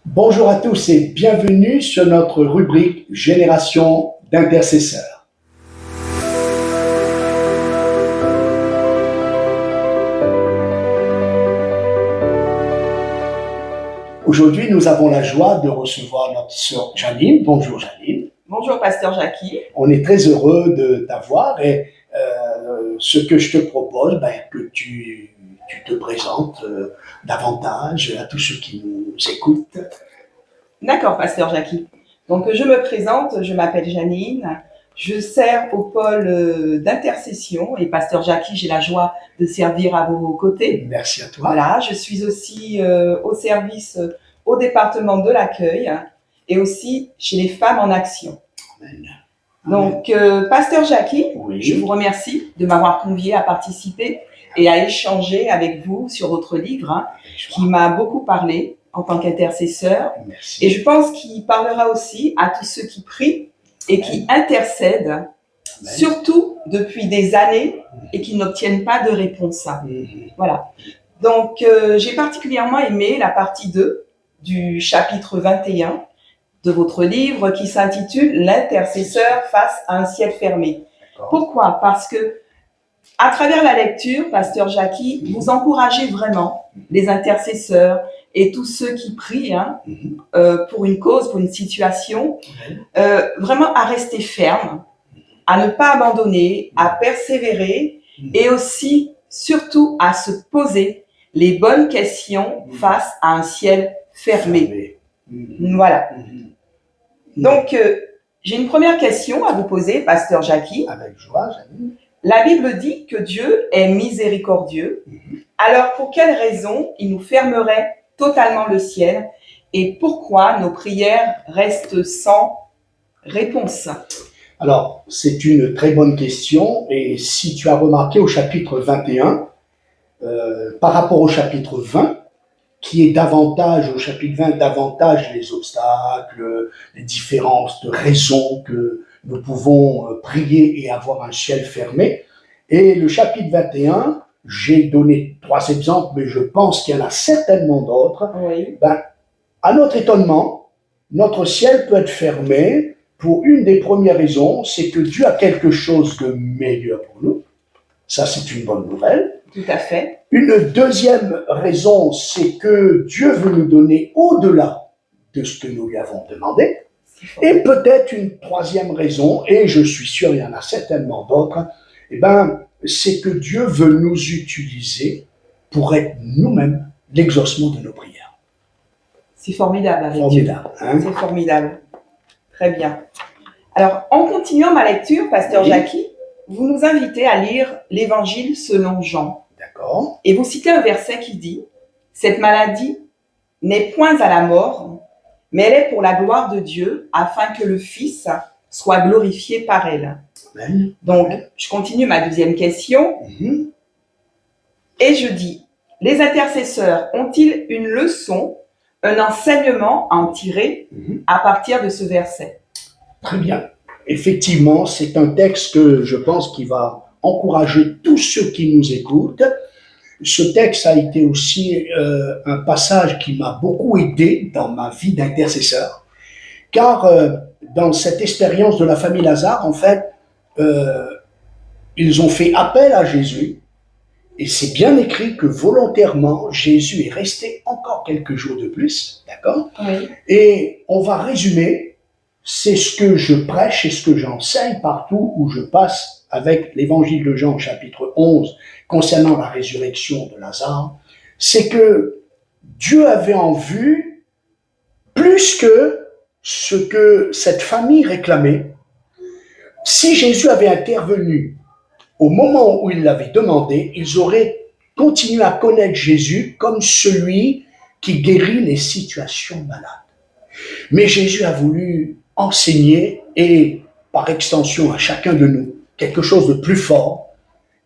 Bonjour à tous et bienvenue sur notre rubrique Génération d'intercesseurs. Aujourd'hui, nous avons la joie de recevoir notre sœur Janine. Bonjour Janine. Bonjour Pasteur Jackie. On est très heureux de t'avoir et ce que je te propose, que tu te présentes davantage à tous ceux qui nous écoutent. D'accord, Pasteur Jackie. Donc, je me présente, je m'appelle Janine, je sers au pôle d'intercession et Pasteur Jackie, j'ai la joie de servir à vos côtés. Merci à toi. Voilà, je suis aussi au service au département de l'accueil et aussi chez les femmes en action. Amen. Donc, Pasteur Jackie, Oui. je vous remercie de m'avoir convié à participer et à échanger avec vous sur votre livre qui m'a beaucoup parlé en tant qu'intercesseur. Merci. Et je pense qu'il parlera aussi à tous ceux qui prient et qui intercèdent, Amen. surtout depuis des années et qui n'obtiennent pas de réponse. Voilà. Donc, j'ai particulièrement aimé la partie 2 du chapitre 21 de votre livre qui s'intitule « L'intercesseur face à un ciel fermé ». Pourquoi ? Parce que à travers la lecture, Pasteur Jackie, vous encouragez vraiment les intercesseurs et tous ceux qui prient pour une cause, pour une situation, vraiment à rester ferme, à ne pas abandonner, à persévérer et aussi, surtout, à se poser les bonnes questions face à un ciel fermé. Voilà. Donc, j'ai une première question à vous poser, Pasteur Jackie. Avec joie, Janine. La Bible dit que Dieu est miséricordieux. Alors, pour quelle raison il nous fermerait totalement le ciel et pourquoi nos prières restent sans réponse? Alors, c'est une très bonne question et si tu as remarqué au chapitre 21, par rapport au chapitre 20, qui est davantage, au chapitre 20, davantage les obstacles, les différences de raisons que nous pouvons prier et avoir un ciel fermé. Et le chapitre 21, j'ai donné 3 exemples, mais je pense qu'il y en a certainement d'autres. Oui. À notre étonnement, notre ciel peut être fermé pour une des premières raisons, c'est que Dieu a quelque chose de meilleur pour nous. Ça, c'est une bonne nouvelle. Tout à fait. Une deuxième raison, c'est que Dieu veut nous donner au-delà de ce que nous lui avons demandé. Et peut-être une troisième raison, et je suis sûr il y en a certainement d'autres, c'est que Dieu veut nous utiliser pour être nous-mêmes l'exaucement de nos prières. C'est formidable avec Formidable, Dieu. C'est formidable. Très bien. Alors, en continuant ma lecture, Pasteur Jackie, vous nous invitez à lire l'Évangile selon Jean. D'accord. Et vous citez un verset qui dit « Cette maladie n'est point à la mort, mais elle est pour la gloire de Dieu, afin que le Fils soit glorifié par elle. » Donc, je continue ma deuxième question. Et je dis « Les intercesseurs ont-ils une leçon, un enseignement à en tirer à partir de ce verset ?» Très bien. Effectivement, c'est un texte que je pense qui va encourager tous ceux qui nous écoutent. Ce texte a été aussi un passage qui m'a beaucoup aidé dans ma vie d'intercesseur, car dans cette expérience de la famille Lazare, en fait, ils ont fait appel à Jésus, et c'est bien écrit que volontairement, Jésus est resté encore quelques jours de plus, d'accord ? Oui. Et on va résumer. C'est ce que je prêche et ce que j'enseigne partout où je passe avec l'évangile de Jean, chapitre 11, concernant la résurrection de Lazare. C'est que Dieu avait en vue plus que ce que cette famille réclamait. Si Jésus avait intervenu au moment où il l'avait demandé, ils auraient continué à connaître Jésus comme celui qui guérit les situations malades. Mais Jésus a voulu enseigner et, par extension à chacun de nous, quelque chose de plus fort,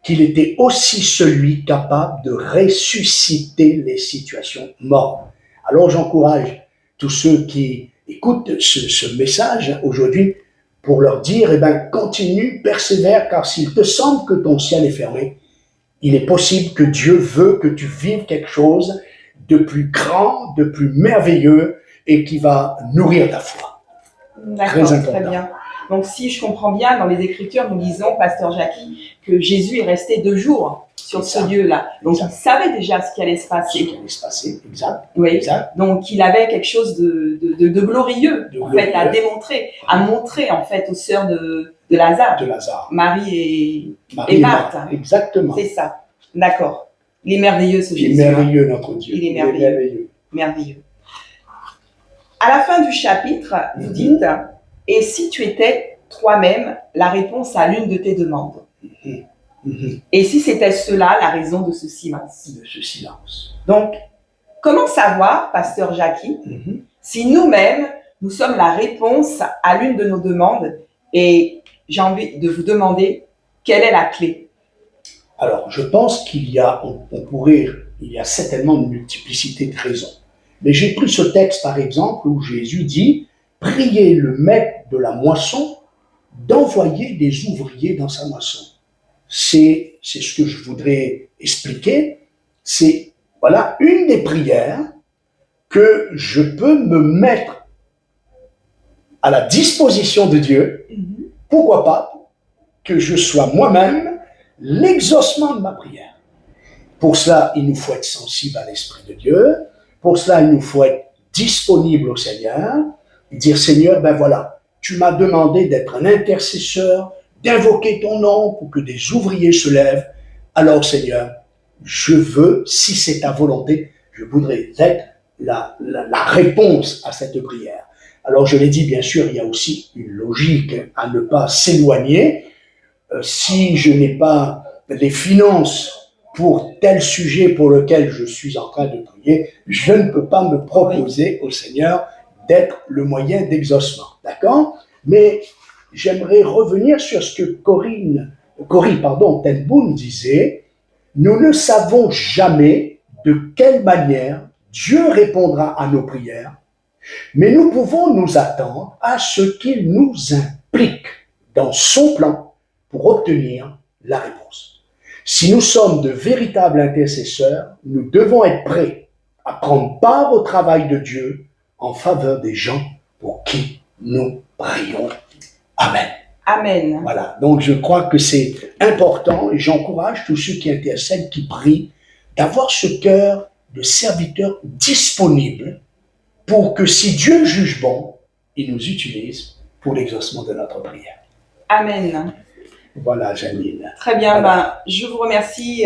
qu'il était aussi celui capable de ressusciter les situations mortes. Alors j'encourage tous ceux qui écoutent ce message aujourd'hui pour leur dire, continue, persévère, car s'il te semble que ton ciel est fermé, il est possible que Dieu veut que tu vives quelque chose de plus grand, de plus merveilleux, et qui va nourrir ta foi. D'accord, Très important. très bien. Donc, si je comprends bien, dans les Écritures, nous lisons, pasteur Jackie, que Jésus est resté 2 jours sur ce Exact. lieu-là. Donc, Exact. il savait déjà ce qui allait se Ce passer. qui allait se passer, exact. Oui. Exact. Donc, il avait quelque chose de glorieux, De en fait, à glorieux. démontrer, à montrer, en fait, aux sœurs de Lazare, De Lazare. Marie Marie et Marthe. Exactement. C'est ça. D'accord. Il est merveilleux, ce Il est Jésus. merveilleux, notre Dieu. Il est merveilleux. Merveilleux. À la fin du chapitre, vous Mhm. dites « Et si tu étais toi-même la réponse à l'une de tes demandes ?» Mhm. Et si c'était cela la raison de ce silence? De ce silence. Donc, comment savoir, pasteur Jackie, Mhm. si nous-mêmes, nous sommes la réponse à l'une de nos demandes? Et j'ai envie de vous demander, quelle est la clé? Alors, je pense qu'il y a, il y a certainement une multiplicité de raisons. Mais j'ai pris ce texte, par exemple, où Jésus dit « Priez le maître de la moisson d'envoyer des ouvriers dans sa moisson. » C'est ce que je voudrais expliquer. C'est, voilà, une des prières que je peux me mettre à la disposition de Dieu. Pourquoi pas que je sois moi-même l'exaucement de ma prière. Pour cela, il nous faut être sensible à l'Esprit de Dieu. Pour cela, il nous faut être disponible au Seigneur et dire, Seigneur, ben voilà, tu m'as demandé d'être un intercesseur, d'invoquer ton nom pour que des ouvriers se lèvent. Alors, Seigneur, je veux, si c'est ta volonté, je voudrais être la réponse à cette prière. Alors, je l'ai dit, bien sûr, il y a aussi une logique à ne pas s'éloigner. Si je n'ai pas les finances pour tel sujet pour lequel je suis en train de prier, je ne peux pas me proposer au Seigneur d'être le moyen d'exaucement. D'accord? Mais j'aimerais revenir sur ce que Corrie ten Boom disait. Nous ne savons jamais de quelle manière Dieu répondra à nos prières, mais nous pouvons nous attendre à ce qu'il nous implique dans son plan pour obtenir la réponse. Si nous sommes de véritables intercesseurs, nous devons être prêts à prendre part au travail de Dieu en faveur des gens pour qui nous prions. Amen. Amen. Voilà, donc je crois que c'est important et j'encourage tous ceux qui intercèdent, qui prient, d'avoir ce cœur de serviteur disponible pour que si Dieu juge bon, il nous utilise pour l'exaucement de notre prière. Amen. Voilà, Janine. Très bien, Voilà. je vous remercie,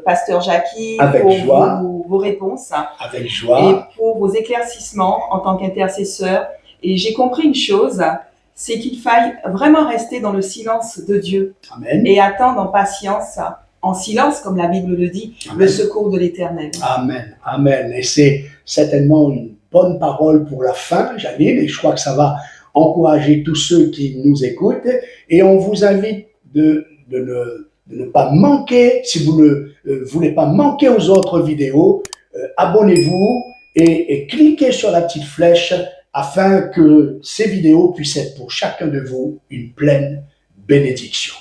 pasteur Jackie, Avec pour joie. vos réponses Avec joie. et pour vos éclaircissements en tant qu'intercesseur. Et j'ai compris une chose, c'est qu'il faille vraiment rester dans le silence de Dieu. Amen. Et attendre en patience, en silence, comme la Bible le dit, Amen. le secours de l'Éternel. Amen. Amen. Et c'est certainement une bonne parole pour la fin, Janine, et je crois que ça va encourager tous ceux qui nous écoutent. Et on vous invite de ne pas manquer, si vous ne voulez pas manquer aux autres vidéos, abonnez-vous et cliquez sur la petite flèche afin que ces vidéos puissent être pour chacun de vous une pleine bénédiction.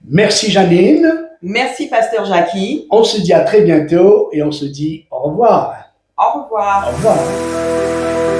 Merci Janine. Merci pasteur Jackie. On se dit à très bientôt et on se dit au revoir. Au revoir. Au revoir.